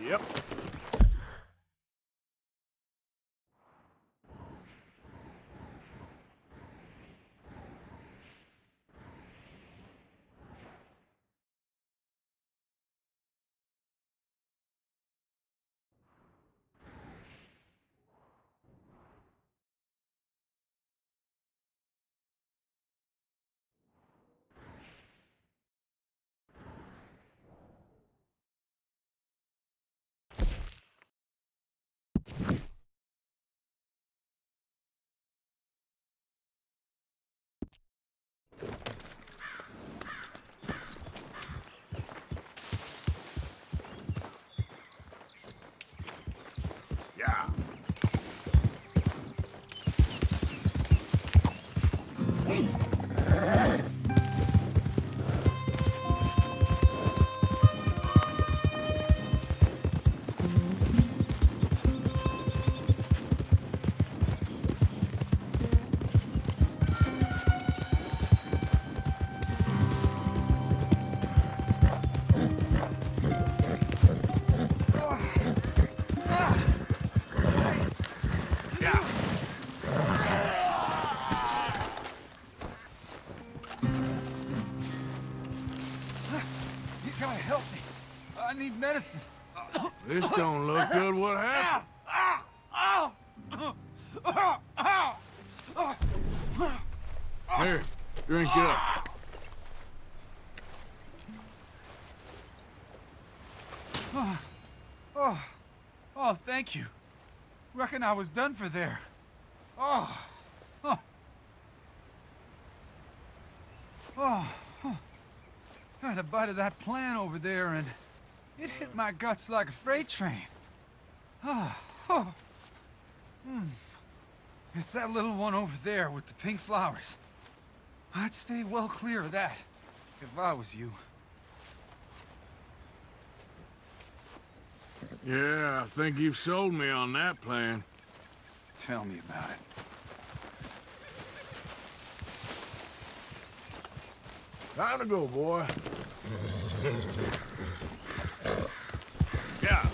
Yep. Yeah. Yeah. You gotta help me. I need medicine. This don't look good. What happened? Here, drink up. Oh, thank you. Reckon I was done for there. Oh. I had a bite of that plant over there and it hit my guts like a freight train. It's that little one over there with the pink flowers. I'd stay well clear of that if I was you. Yeah, I think you've sold me on that plan. Tell me about it. Time to go, boy. Yeah.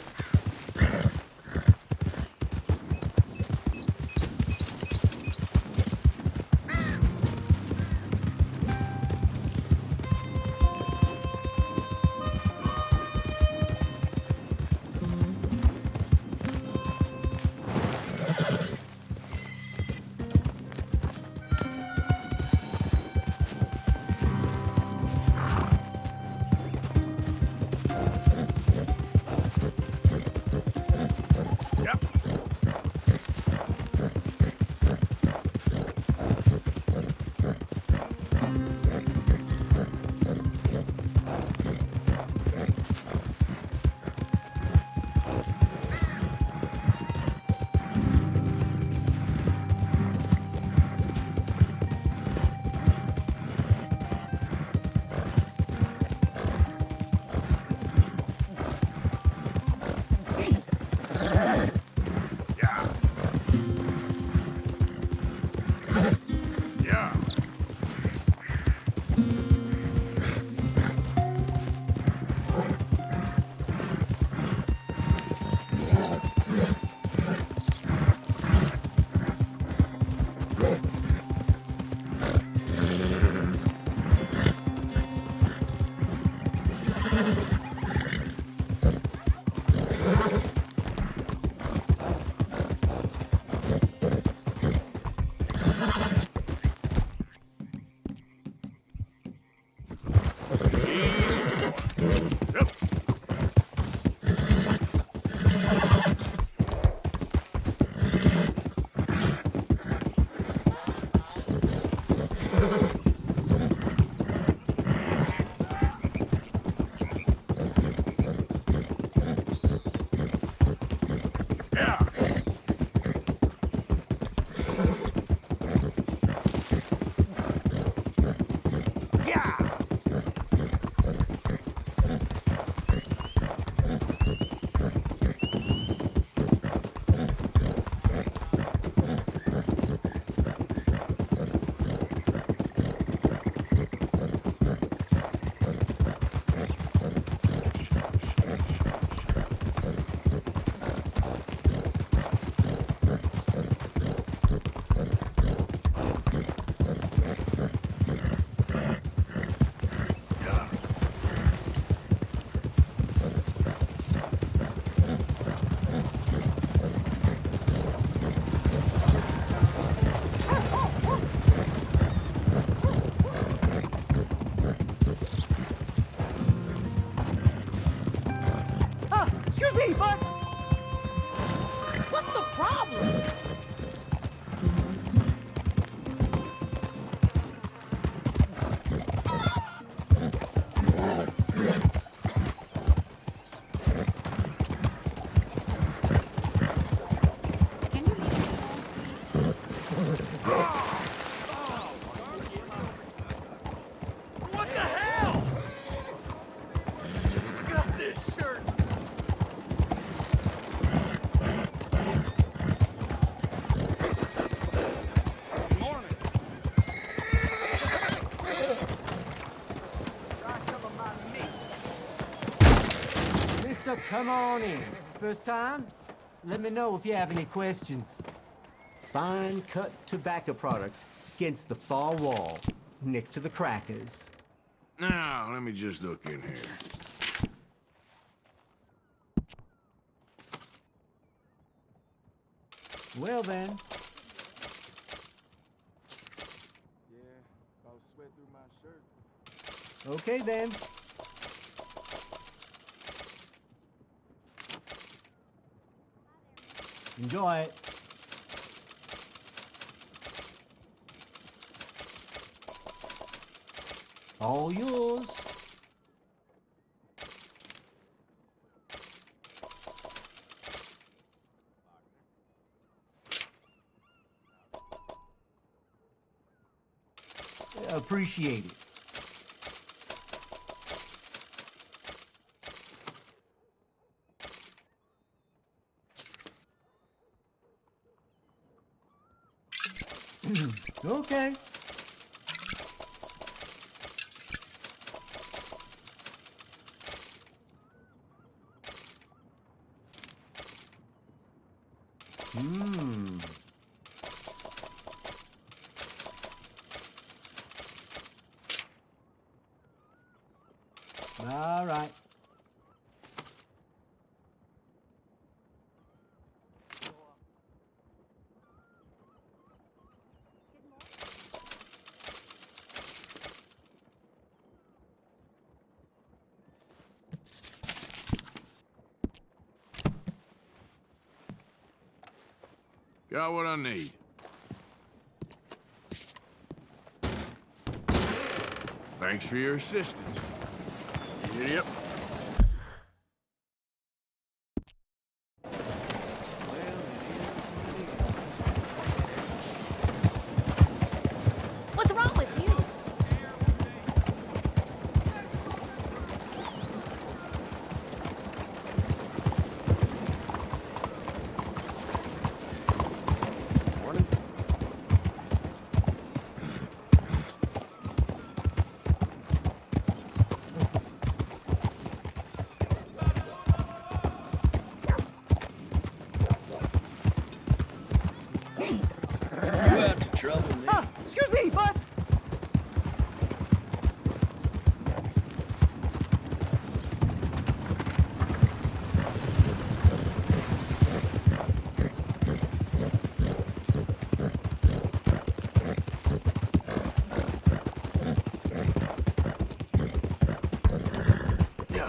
Yep. Yeah. Yeah. Yep. Yeah. Yeah. So come on in. First time? Let me know if you have any questions. Fine cut tobacco products against the far wall, next to the crackers. Now, let me just look in here. Well then, Yeah, about sweat through my shirt. okay then. Enjoy it. All yours. Appreciate it. Okay. Hmm. All right. Got what I need. Thanks for your assistance. Idiot. What's wrong with you? You out to trouble me? Excuse me, bud. Yeah.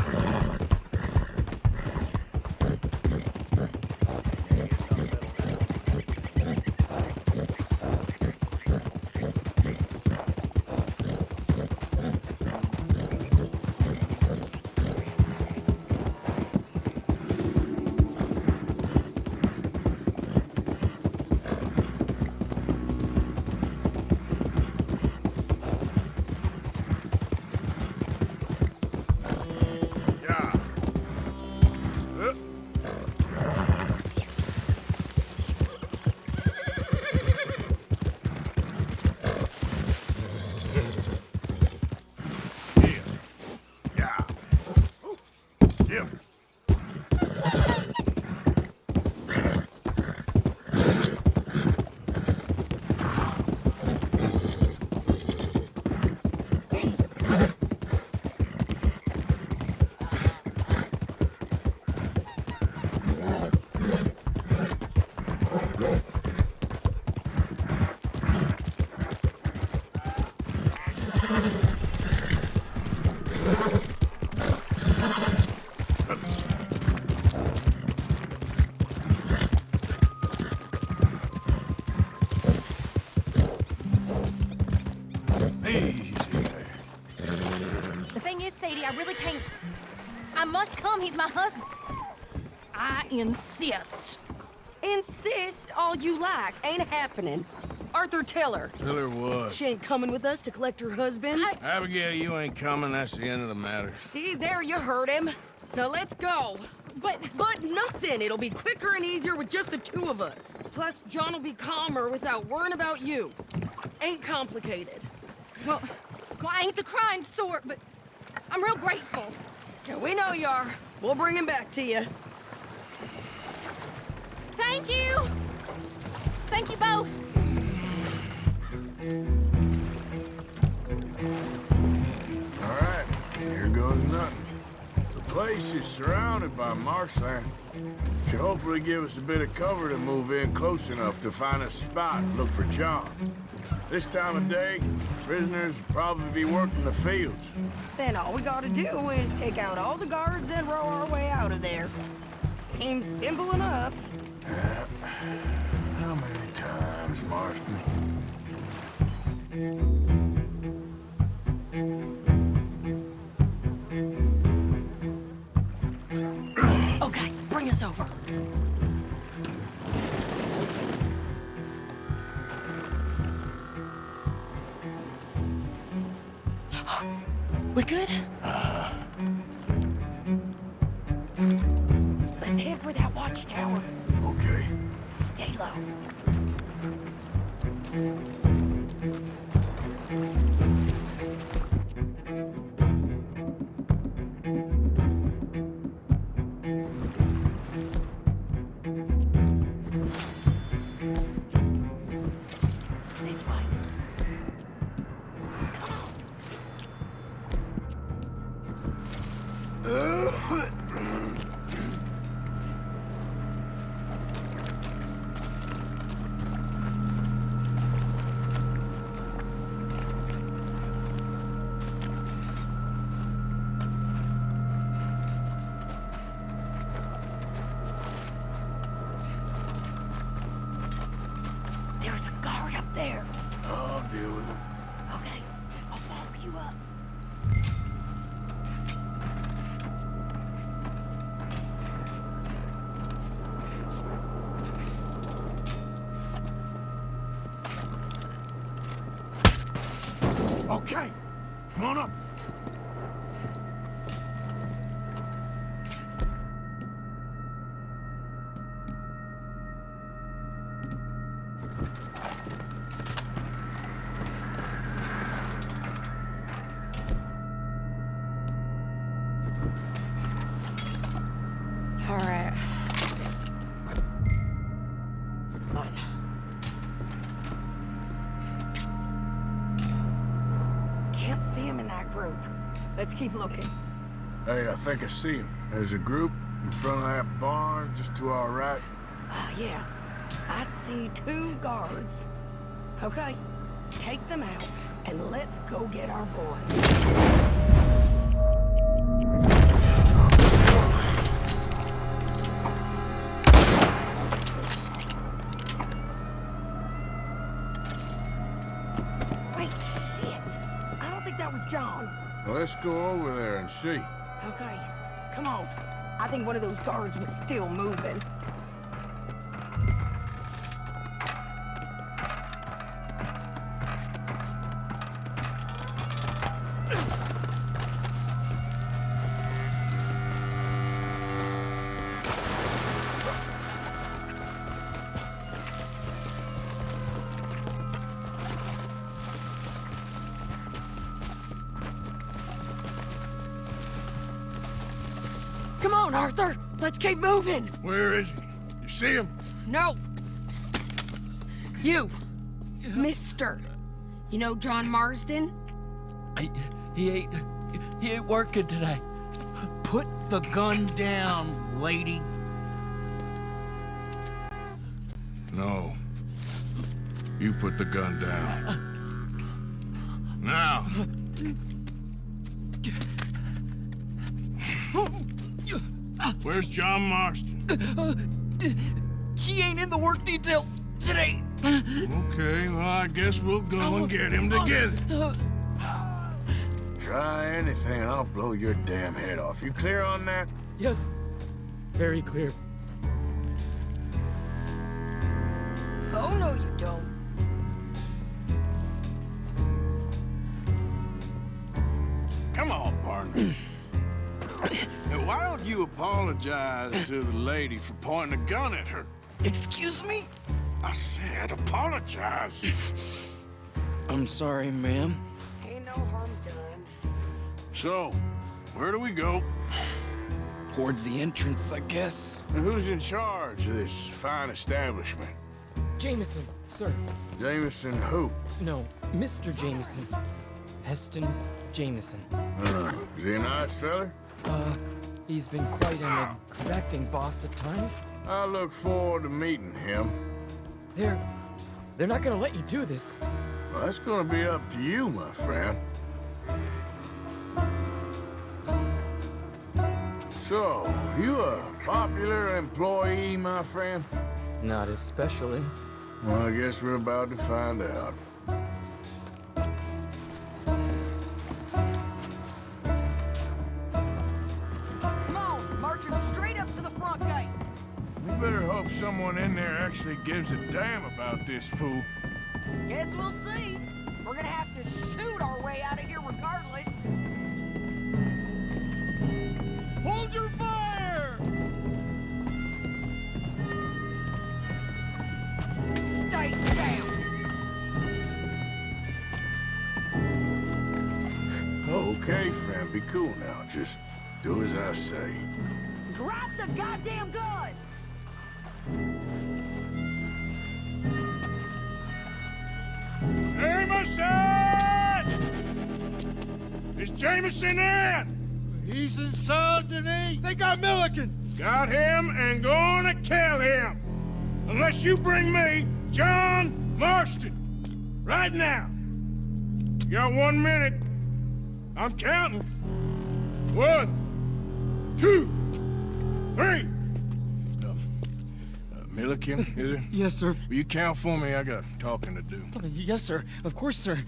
Yeah. Yeah. Easy there. The thing is, Sadie, I really can't. I must come. He's my husband. I insist. Insist all you like. Ain't happening. Arthur, tell her. Tell her what. She ain't coming with us to collect her husband. Abigail, you ain't coming. That's the end of the matter. See, there you heard him. Now let's go. But But nothing. It'll be quicker and easier with just the two of us. Plus, John will be calmer without worrying about you. Ain't complicated. well, I ain't the crying sort, but I'm real grateful. Yeah, we know you are. We'll bring him back to you. Thank you! Thank you both! All right, here goes nothing. The place is surrounded by marshland. Should hopefully give us a bit of cover to move in close enough to find a spot and look for John. This time of day, prisoners will probably be working the fields. Then all we gotta do is take out all the guards and row our way out of there. Seems simple enough. How many times, Marston? Okay, bring us over. We good? Let's head for that watchtower. Okay. Stay low. This way. There's a guard up there. I'll deal with him. Okay, I'll follow you up. Okay, come on up. All right. On. Can't see him in that group. Let's keep looking. Hey, I think I see him. There's a group in front of that barn just to our right. Oh, yeah. I see 2 guards. Okay, take them out, and let's go get our boy. Wait, shit. I don't think that was John. Well, let's go over there and see. Okay, come on. I think one of those guards was still moving. Come on, Arthur. Let's keep moving. Where is he? You see him? No. You. Mister. You know John Marsden? He ain't working today. Put the gun down, lady. No. You put the gun down. Now. Where's John Marston? He ain't in the work detail today. Okay, well, I guess we'll go and get him together. Try anything and I'll blow your damn head off. You clear on that? Yes, very clear. Oh, no, you don't. Come on, partner. And why don't you apologize to the lady for pointing a gun at her? Excuse me? I said apologize. I'm sorry, ma'am. Ain't no harm done. So, where do we go? towards the entrance, I guess. And who's in charge of this fine establishment? Jameson, sir. Jameson who? No, Mr. Jameson. Heston Jameson. Is he a nice fella? He's been quite an exacting boss at times. I look forward to meeting him. They're not gonna let you do this. Well, that's gonna be up to you, my friend. So, you a popular employee, my friend? Not especially. Well, I guess we're about to find out. Come on, marching straight up to the front gate. We better hope someone in there actually gives a damn about this fool. Guess we'll see. We're gonna have to shoot our way out of here regardless. Hold your fire! Stay down. Okay, friend, be cool now. Just do as I say. Drop the goddamn guns! Jameson! Is Jameson in? He's inside, Denis. They got Milliken. Got him and gonna kill him. Unless you bring me John Marston. Right now. You got 1 minute. I'm counting. 1, 2, 3. Milliken, is it? Yes, sir. Will you count for me? I got talking to do. Yes, sir. Of course, sir.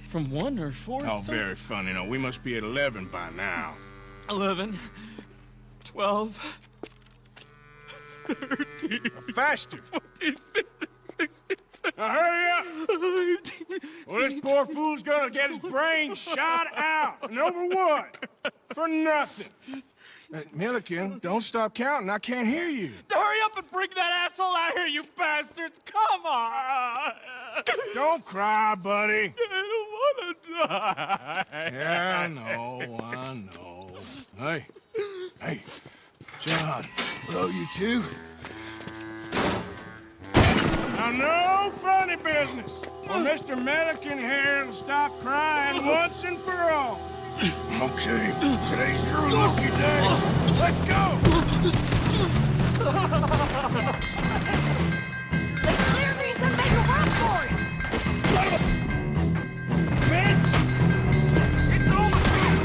From 1 or 4? Oh, sir? very funny. No, we must be at 11 by now. 11, 12, 13, Faster. 14, 15, 16, 17. Now hurry up! Well, this poor fool's gonna get his brains shot out. And over what? For nothing. Milliken, don't stop counting. I can't hear you. Hurry up and bring that asshole out here, you bastards! Come on! Don't cry, buddy. I don't want to die. Yeah, I know. Hey, John, hello, you two. Now, no funny business. Well, Mr. Milliken here will stop crying once and for all. Okay, today's your lucky day. Let's go! Let's clear these and make a run for it! Son of a bitch! It's over for you!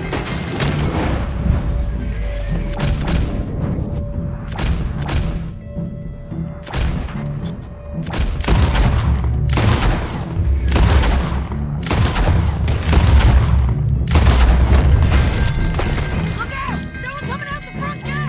Look out! Someone coming out the front gate!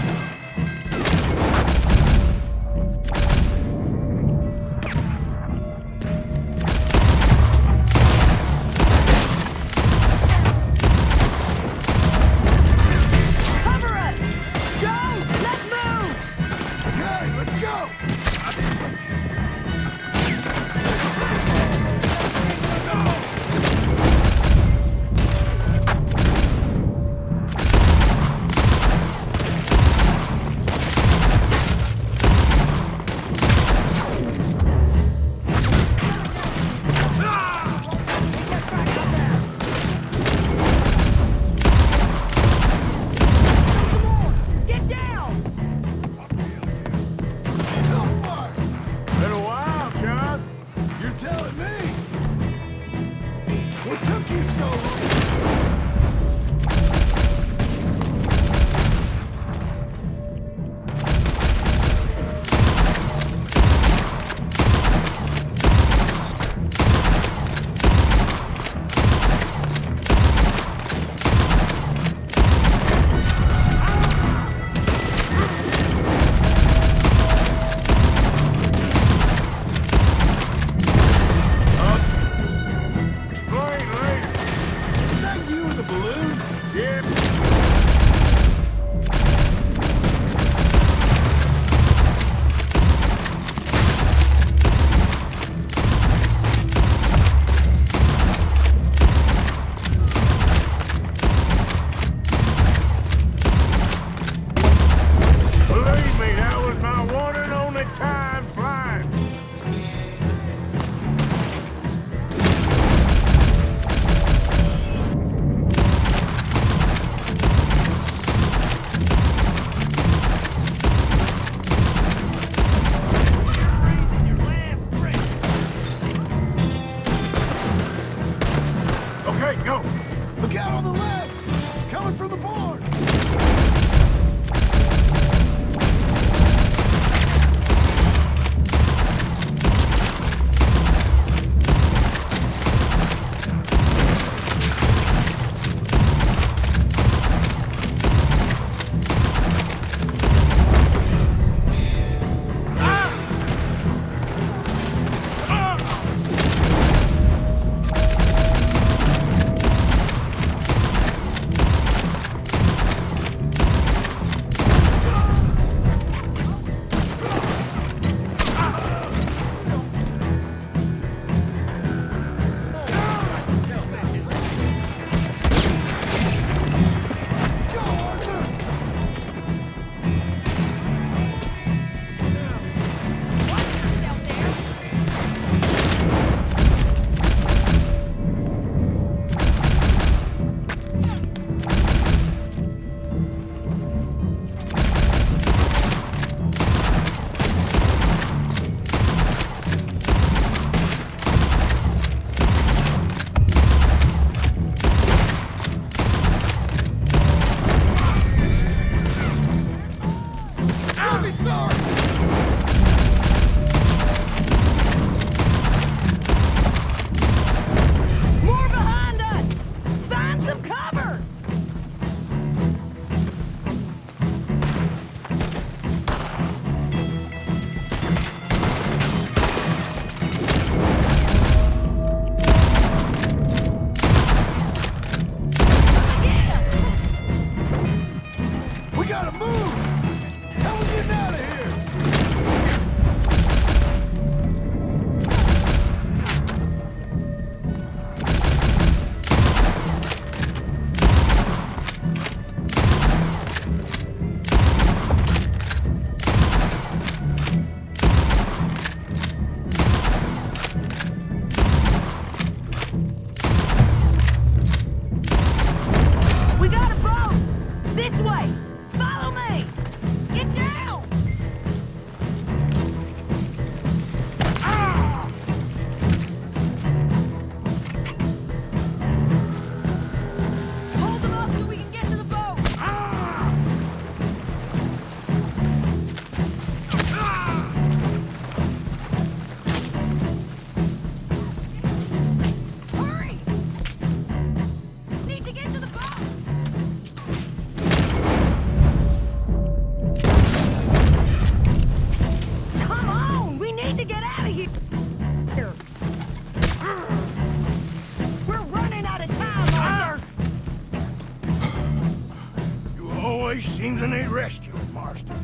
We seen the need rescuing, Marston.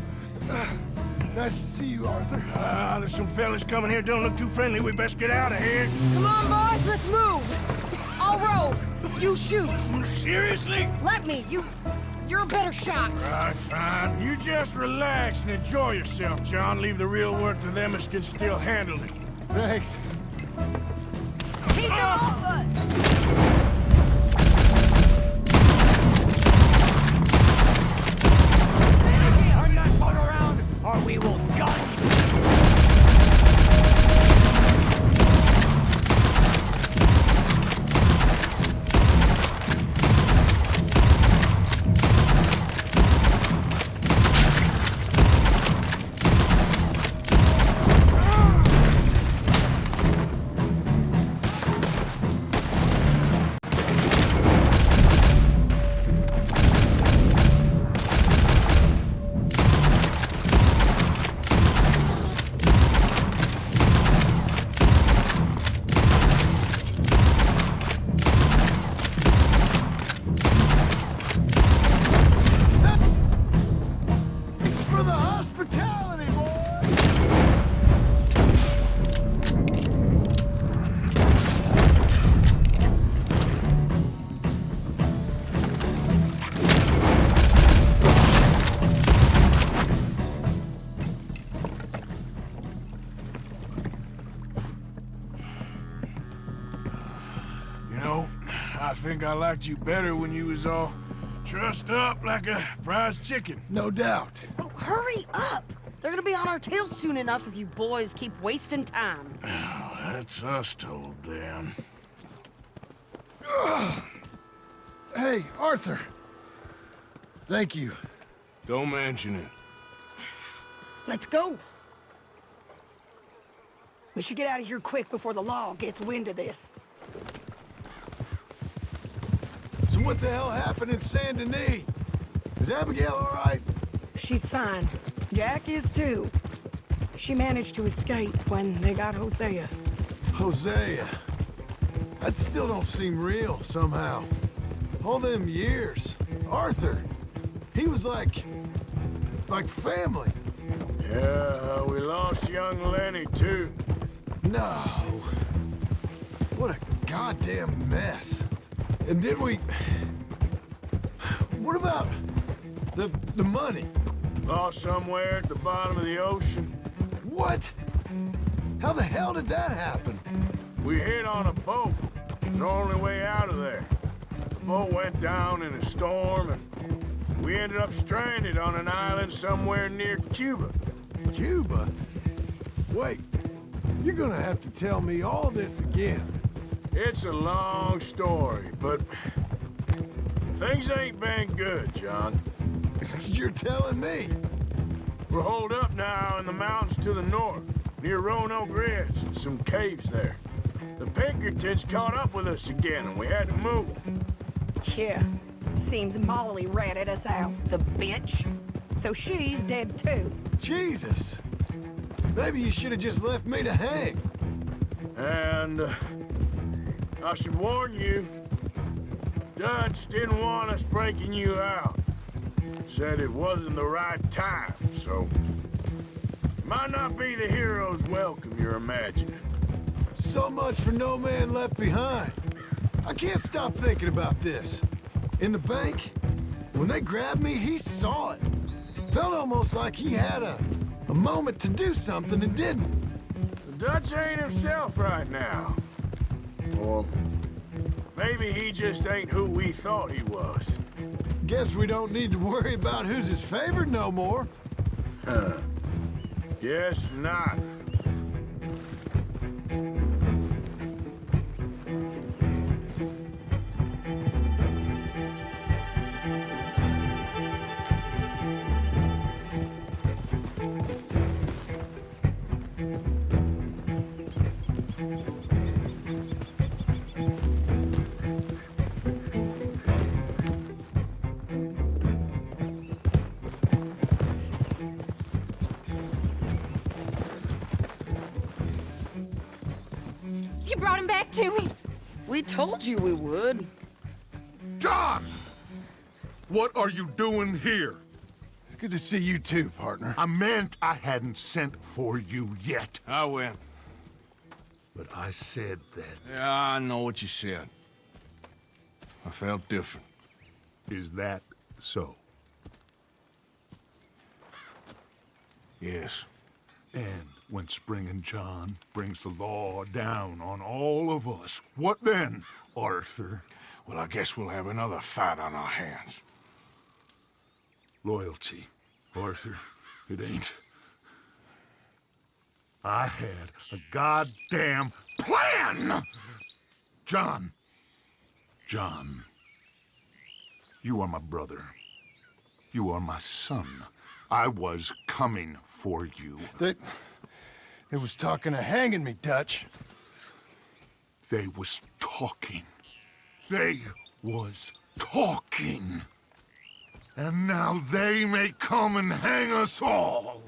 Nice to see you, Arthur. There's some fellas coming here. Don't look too friendly. We best get out of here. Come on, boys, let's move. I'll rogue. You shoot. Seriously? Let me. You're a better shot. Right, fine. You just relax and enjoy yourself, John. Leave the real work to them as can still handle it. Thanks. Keep them off us. Turn that boat around, or we will gun you. For the hospitality, boy! You know, I think I liked you better when you was all trussed up like a prize chicken. No doubt. Oh, hurry up. They're gonna be on our tails soon enough if you boys keep wasting time. Oh, that's us told them. Hey, Arthur. Thank you. Don't mention it. Let's go. We should get out of here quick before the law gets wind of this. So what the hell happened in Saint Denis? Is Abigail all right? She's fine. Jack is too. She managed to escape when they got Hosea. Hosea. That still don't seem real, somehow. All them years. Arthur. He was like family. Yeah, we lost young Lenny, too. No. What a goddamn mess. And then we... What about the money? Lost somewhere at the bottom of the ocean. What? How the hell did that happen? We hit on a boat. It was the only way out of there. The boat went down in a storm, and we ended up stranded on an island somewhere near Cuba. Cuba? Wait, you're gonna have to tell me all this again. It's a long story, but things ain't been good, John. You're telling me? We're holed up now in the mountains to the north, near Roanoke Ridge, and some caves there. The Pinkertons caught up with us again, and we had to move. Yeah. Seems Molly ratted us out, the bitch. So she's dead too. Jesus. Maybe you should have just left me to hang. And I should warn you, Dutch didn't want us breaking you out. Said it wasn't the right time, so might not be the hero's welcome you're imagining. So much for no man left behind. I can't stop thinking about this. In the bank, when they grabbed me, he saw it. Felt almost like he had a moment to do something and didn't. Dutch ain't himself right now. Or maybe he just ain't who we thought he was. Guess we don't need to worry about who's his favorite no more. Guess not. You brought him back to me. We told you we would. John! What are you doing here? Good to see you too, partner. I meant I hadn't sent for you yet. I win. But I said that. Yeah, I know what you said. I felt different. Is that so? Yes. And when Spring and John brings the law down on all of us, what then, Arthur? Well, I guess we'll have another fight on our hands. Loyalty, Arthur. It ain't. I had a goddamn plan! John. John. You are my brother. You are my son. I was coming for you. They was talking of hanging me, Dutch. They was talking. They was talking. And now they may come and hang us all.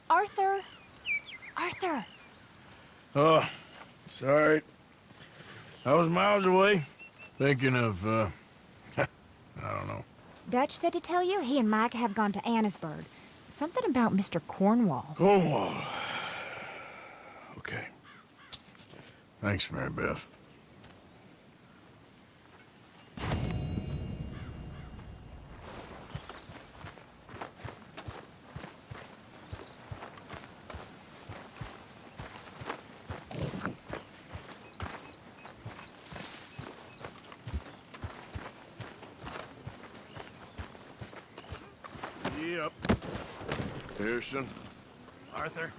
Arthur! Arthur! Oh, sorry. I was miles away, thinking of, I don't know. Dutch said to tell you he and Micah have gone to Annesburg. Something about Mr. Cornwall. Cornwall. Okay. Thanks, Mary Beth. Yep. Pearson. Arthur.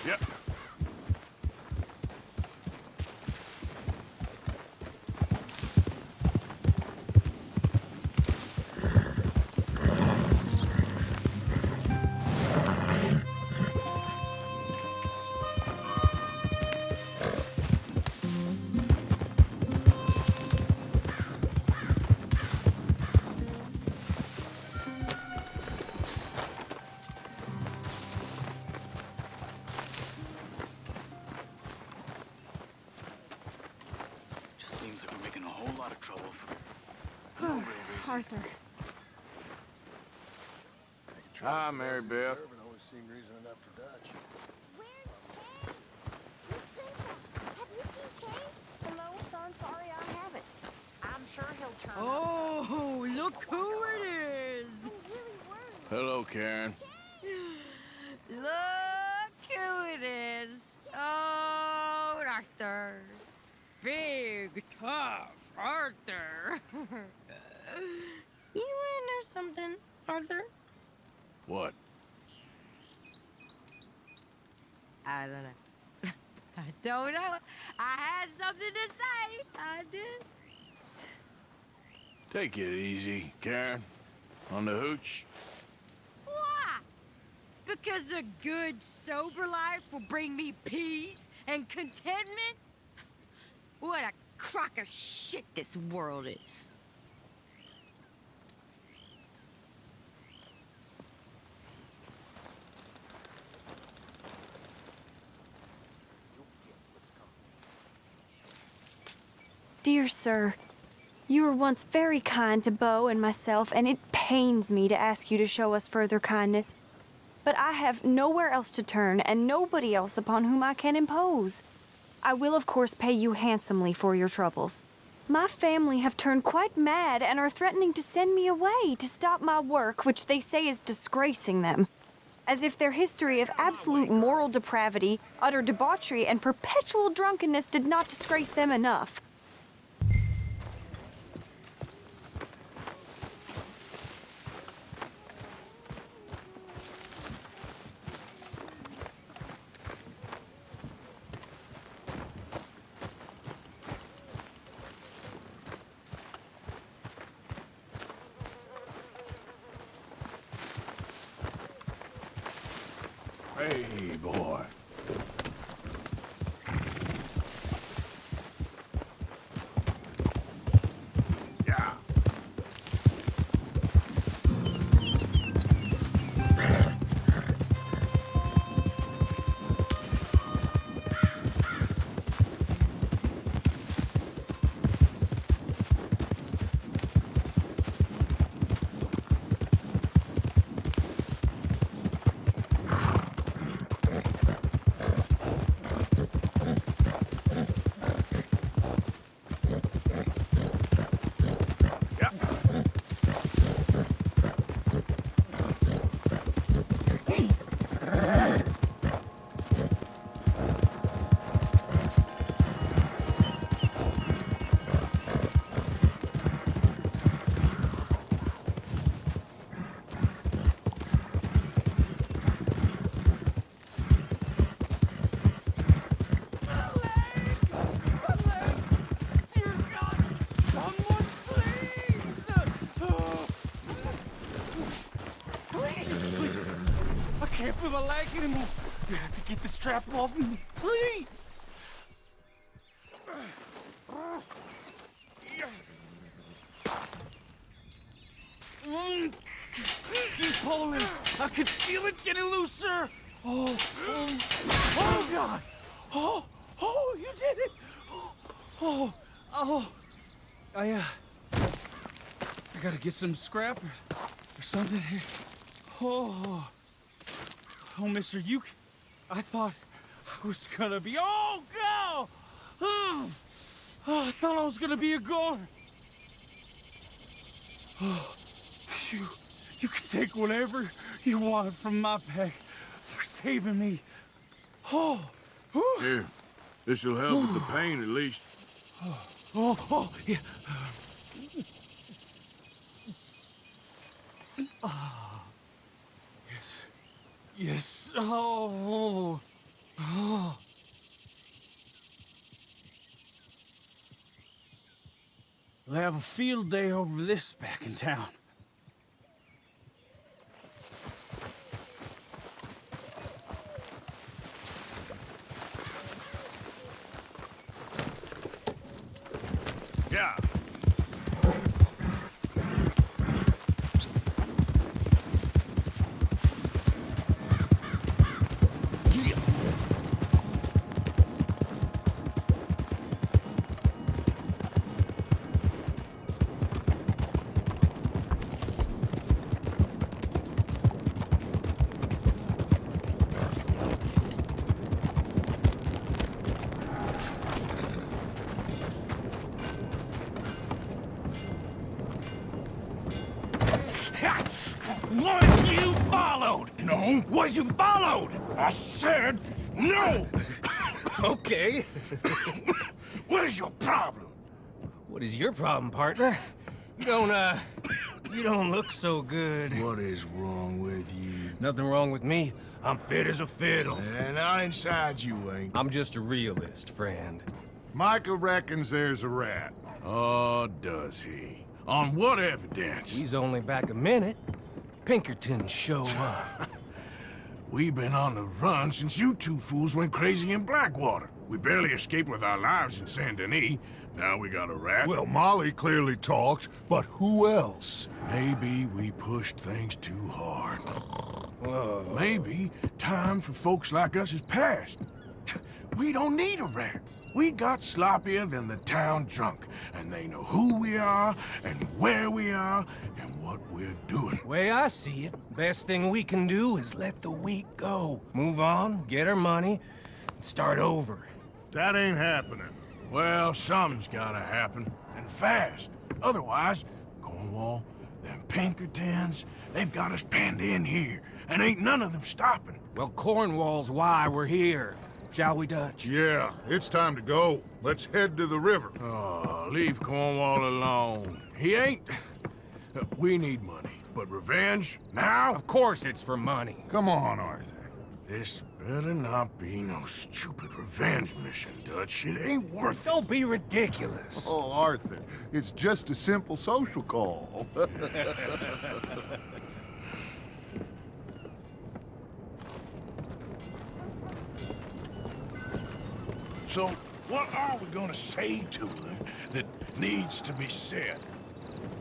Yep. Seems like we're making a whole lot of trouble for no real reason. Arthur. Hi, Mary Beth. Always seemed reason enough for Dutch. Have you seen Chase? No, son, sorry, I haven't. I'm sure he'll turn up. Oh, look who it is! Hello, Karen. Look who it is! Oh, Arthur. Big, tough Arthur. You wanna know something, Arthur? What? I don't know. I don't know. I had something to say. I did. Take it easy, Karen. On the hooch. Why? Because a good, sober life will bring me peace and contentment? What a crock of shit this world is. Dear sir, you were once very kind to Beau and myself, and it pains me to ask you to show us further kindness. But I have nowhere else to turn, and nobody else upon whom I can impose. I will, of course, pay you handsomely for your troubles. My family have turned quite mad and are threatening to send me away to stop my work, which they say is disgracing them. as if their history of absolute moral depravity, utter debauchery, and perpetual drunkenness did not disgrace them enough. Hey, boy. Yeah. I can't feel my leg anymore. You have to get the strap off me, please. Keep pulling. I can feel it getting looser. Oh God. Oh, you did it. I gotta get some scrap or something here. Oh, mister, I thought I was gonna be, oh, God! Oh, I thought I was gonna be a goner. Oh, you can take whatever you want from my pack for saving me. Oh, Here, this'll help with the pain at least. Yeah. Yes. Oh. We'll have a field day over this back in town. Yeah. Was you followed? No. Was you followed? I said no. Okay. What is your problem? What is your problem, partner? You don't look so good. What is wrong with you? Nothing wrong with me. I'm fit as a fiddle. And not inside you ain't. I'm just a realist, friend. Micah reckons there's a rat. Oh, does he? On what evidence? He's only back a minute. Pinkerton show up. We've been on the run since you two fools went crazy in Blackwater. We barely escaped with our lives in Saint Denis. Now we got a rat. Well, Molly clearly talked, but who else? Maybe we pushed things too hard. Whoa. Maybe time for folks like us is past. We don't need a rat. We got sloppier than the town drunk, and they know who we are, and where we are, and what we're doing. Way I see it, best thing we can do is let the week go. Move on, get our money, and start over. That ain't happening. Well, something's gotta happen, and fast. Otherwise, Cornwall, them Pinkertons, they've got us penned in here, and ain't none of them stopping. Well, Cornwall's why we're here. Shall we, Dutch? Yeah, it's time to go. Let's head to the river. Oh, leave Cornwall alone. He ain't... We need money, but revenge? Now? Of course it's for money. Come on, Arthur. This better not be no stupid revenge mission, Dutch. It ain't worth it. Don't be ridiculous. Oh, Arthur, it's just a simple social call. So, what are we gonna say to him that needs to be said?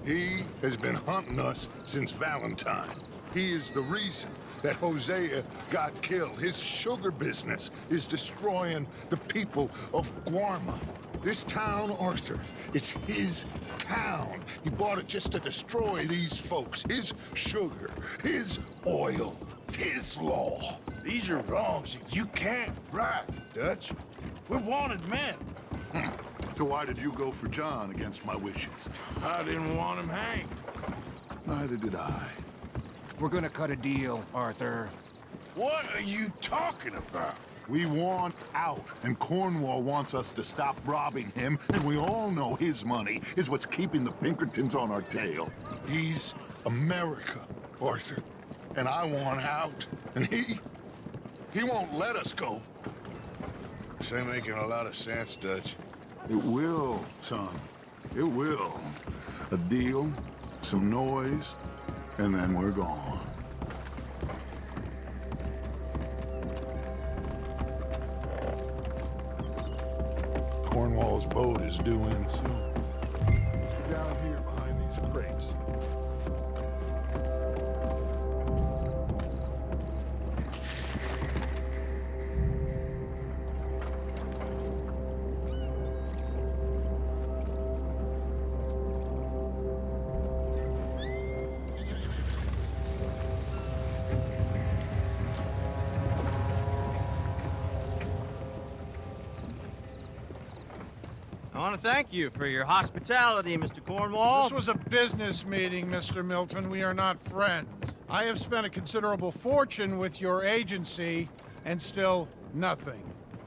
He has been hunting us since Valentine. He is the reason that Hosea got killed. His sugar business is destroying the people of Guarma. This town, Arthur, is his town. He bought it just to destroy these folks. His sugar, his oil, his law. These are wrongs that you can't right, Dutch. We're wanted men. So why did you go for John against my wishes? I didn't want him hanged. Neither did I. We're gonna cut a deal, Arthur. What are you talking about? We want out, and Cornwall wants us to stop robbing him, and we all know his money is what's keeping the Pinkertons on our tail. He's America, Arthur, and I want out, and he won't let us go. This ain't making a lot of sense, Dutch. It will, son. It will. A deal, some noise, and then we're gone. Cornwall's boat is due in soon. Down here behind these crates. I want to thank you for your hospitality, Mr. Cornwall. This was a business meeting, Mr. Milton. We are not friends. I have spent a considerable fortune with your agency, and still nothing.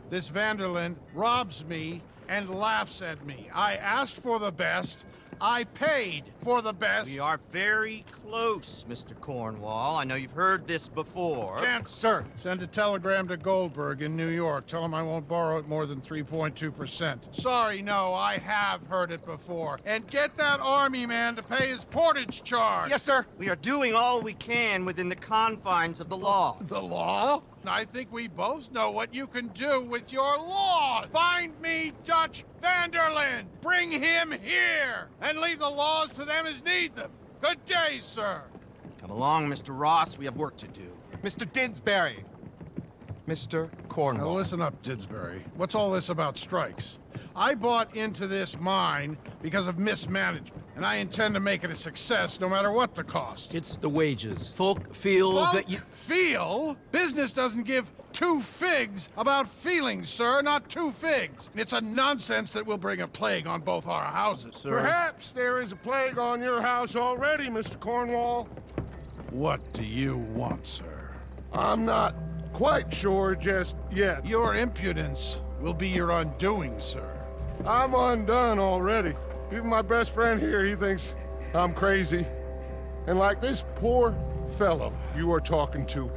This Vanderland robs me and laughs at me. I asked for the best. I paid for the best. We are very close, Mr. Cornwall. I know you've heard this before. Chance, sir, send a telegram to Goldberg in New York. Tell him I won't borrow it more than 3.2%. Sorry, no, I have heard it before. And get that army man to pay his portage charge. Yes, sir. We are doing all we can within the confines of the law. The law? I think we both know what you can do with your law. Find me Dutch Vanderland. Bring him here. And leave the laws to them as need them. Good day, sir. Come along, Mr. Ross. We have work to do. Mr. Didsbury. Mr. Cornwall. Now listen up, Didsbury. What's all this about strikes? I bought into this mine because of mismanagement, and I intend to make it a success no matter what the cost. It's the wages. Folk feel that you... Feel? Business doesn't give two figs about feelings, sir, not two figs. It's a nonsense that will bring a plague on both our houses, sir. Perhaps there is a plague on your house already, Mr. Cornwall. What do you want, sir? I'm not quite sure just yet. Your impudence will be your undoing, sir. I'm undone already. Even my best friend here, he thinks I'm crazy. And like this poor fellow you are talking to,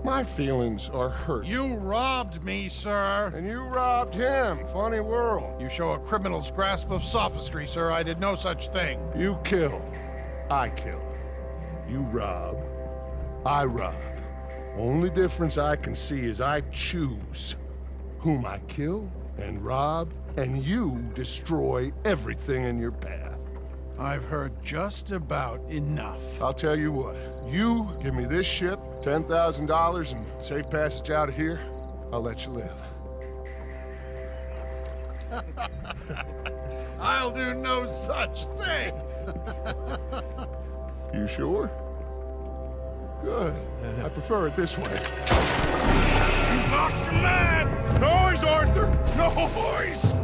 my feelings are hurt. You robbed me, sir. And you robbed him. Funny world. You show a criminal's grasp of sophistry, sir. I did no such thing. You kill. I kill. You rob. I rob. Only difference I can see is I choose whom I kill and rob, and you destroy everything in your path. I've heard just about enough. I'll tell you what. You give me this ship, $10,000, and safe passage out of here, I'll let you live. I'll do no such thing. You sure? Good. I prefer it this way. You've lost your man! Noise, Arthur! Noise!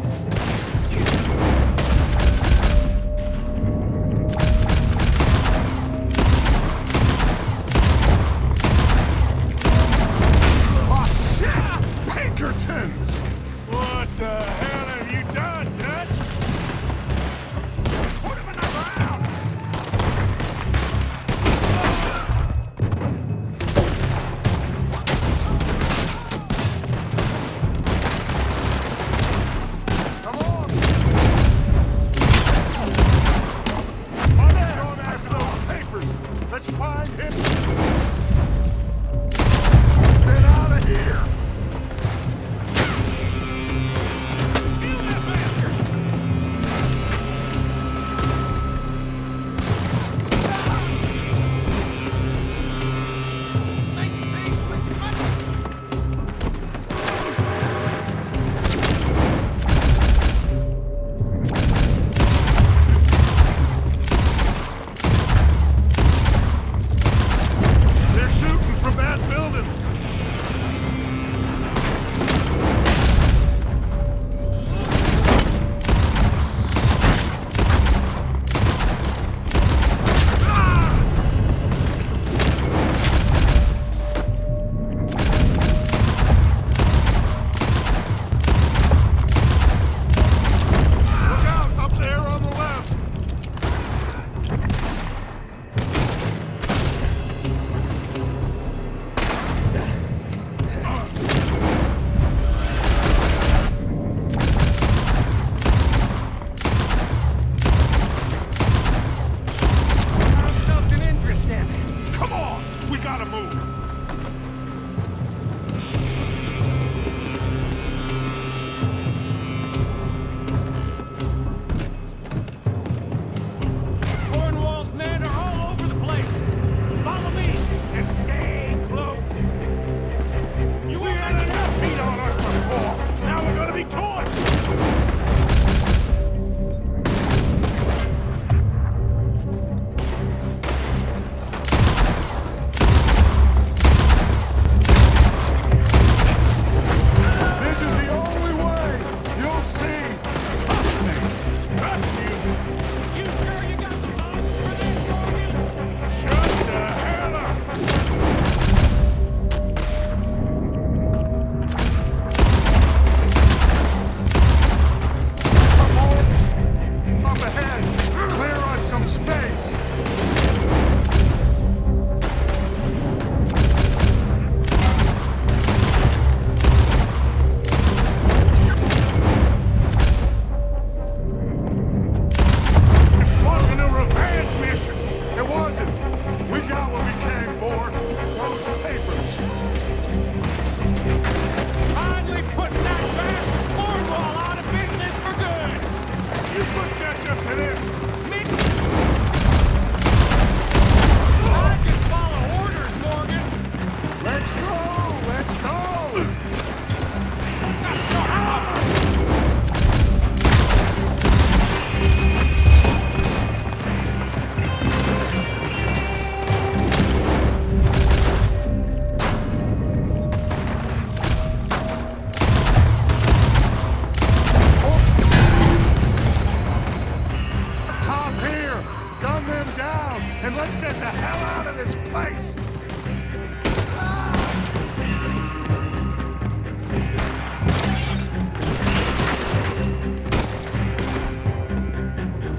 and let's get the hell out of this place!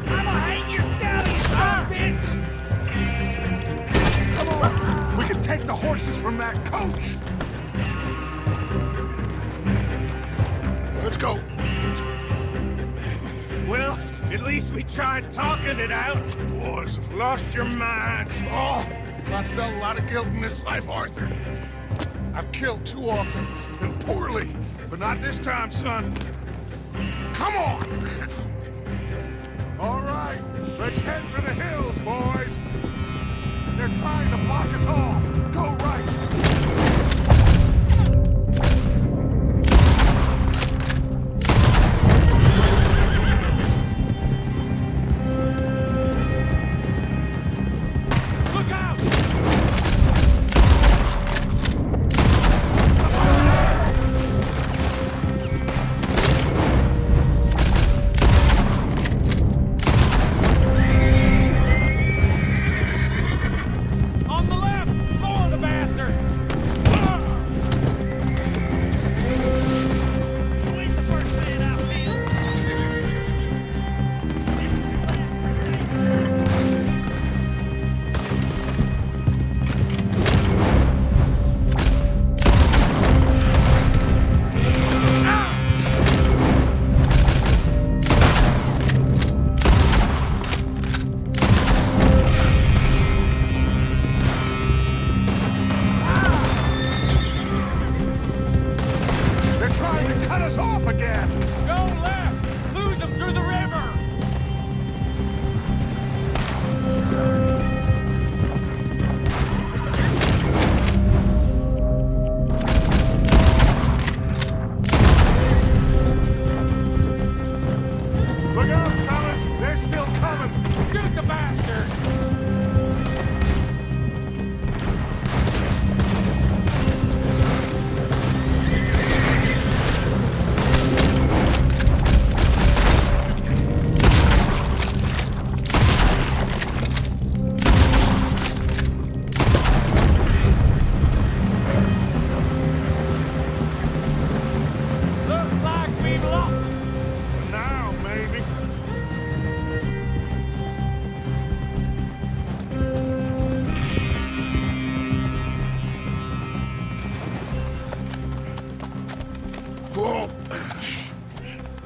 I'ma hang yourself, you son of a bitch! Come on! We can take the horses from that coach! Let's go. Well, at least we tried talking it out. Boys have lost your minds. Oh, I felt a lot of guilt in this life, Arthur. I've killed too often and poorly, but not this time, son. Come on! All right, let's head for the hills, boys. They're trying to block us off. Go right.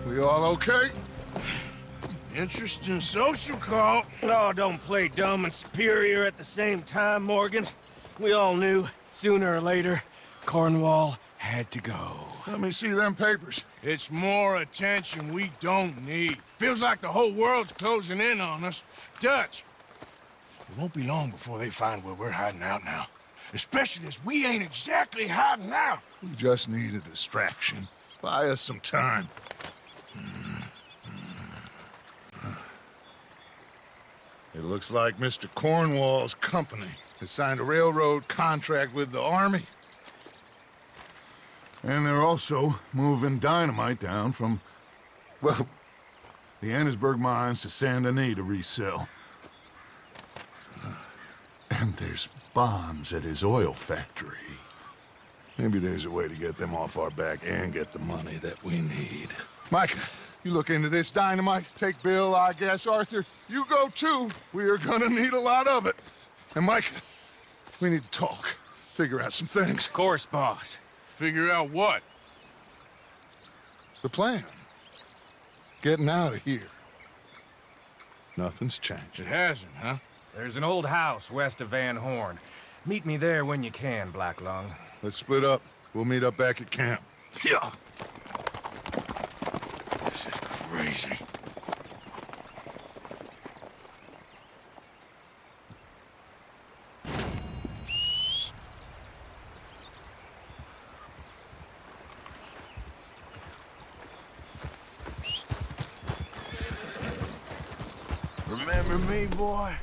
We all okay? Interesting social call. Oh, don't play dumb and superior at the same time, Morgan. We all knew, sooner or later, Cornwall had to go. Let me see them papers. It's more attention we don't need. Feels like the whole world's closing in on us. Dutch, it won't be long before they find where we're hiding out now. Especially as we ain't exactly hiding out. We just need a distraction. Buy us some time. It looks like Mr. Cornwall's company has signed a railroad contract with the Army. And they're also moving dynamite down from, well, the Annesburg mines to Saint Denis to resell. And there's bonds at his oil factory. Maybe there's a way to get them off our back and get the money that we need. Micah, you look into this dynamite. Take Bill, I guess. Arthur, you go too. We are gonna need a lot of it. And Micah, we need to talk. Figure out some things. Of course, boss. Figure out what? The plan. Getting out of here. Nothing's changed. It hasn't, huh? There's an old house west of Van Horn. Meet me there when you can, Blacklung. Let's split up. We'll meet up back at camp. Yeah. This is crazy. Remember me, boy?